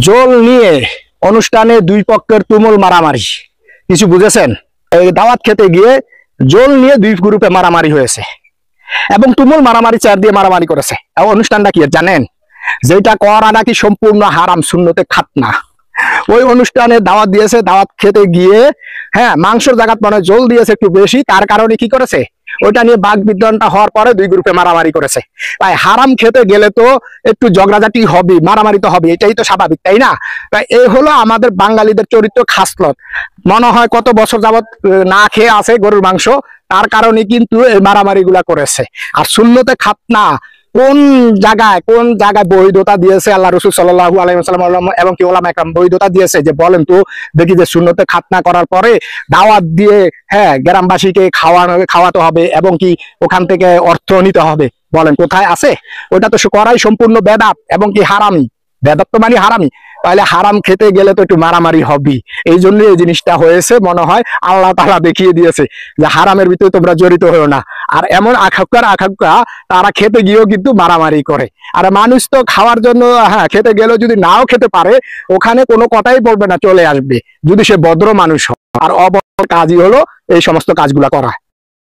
জল নিয়ে অনুষ্ঠানে দুই পক্ষের তুমুল মারামারি, কিছু বুঝেছেন? এই দাওয়াত খেতে গিয়ে জল নিয়ে দুই গ্রুপে মারামারি হয়েছে এবং তুমুল মারামারি চার দিয়ে মারামারি করেছে। অনুষ্ঠানটা কি জানেন? যেটা করা নাকি সম্পূর্ণ হারাম, সুন্নতে খাতনা। ওই অনুষ্ঠানে দাওয়াত দিয়েছে, দাওয়াত খেতে গিয়ে মাংসের জায়গা মানে জল দিয়েছে একটু বেশি, তার কারণে কি করেছে, ওইটা নিয়ে বাক বিদ্বন্দ্বটা হওয়ার পরে দুই গ্রুপে মারামারি করেছে। তাই হারাম খেতে গেলে তো একটু ঝগড়াঝাটি হবে, মারামারি তো হবে, এটাই তো স্বাভাবিক, তাই না? তাই এই হলো আমাদের বাঙালিদের চরিত্র খাসলত। মনে হয় কত বছর যাবত না খেয়ে আছে গরুর মাংস, তার কারণে কিন্তু এই মারামারি গুলা করেছে। আর সুন্নতে খাতনা কোন জায়গায় বৈধতা দিয়েছে আল্লাহ রাসূল সাল্লাল্লাহু আলাইহি ওয়াসাল্লাম এবং কি ওলামা একরাম বৈধতা দিয়েছে? যে বলেন তো দেখি, যে সুন্নতে খাতনা করার পরে দাওয়াত দিয়ে গ্রামবাসীকে খাওয়াতে হবে এবং কি ওখান থেকে অর্থ নিতে হবে, বলেন কোথায় আছে? ওটা তো করাই সম্পূর্ণ বেদাত এবং কি হারামি। বেদাত তো মানে হারামি। তাহলে হারাম খেতে গেলে তো একটু মারামারি হবে। এই জন্য এই জিনিসটা হয়েছে, মনে হয় আল্লাহ তাআলা দেখিয়ে দিয়েছে যে হারামের ভিতরে তোমরা জড়িত হও না। আর এমন আখাক্কা তারা খেতে গিয়েও কিন্তু মারামারি করে। আর মানুষ তো খাওয়ার জন্য খেতে গেলেও যদি নাও খেতে পারে, ওখানে কোনো কথাই বলবে না, চলে আসবে, যদি সে ভদ্র মানুষ হয়। আর অভদ্র কাজই হলো এই সমস্ত কাজগুলা করা।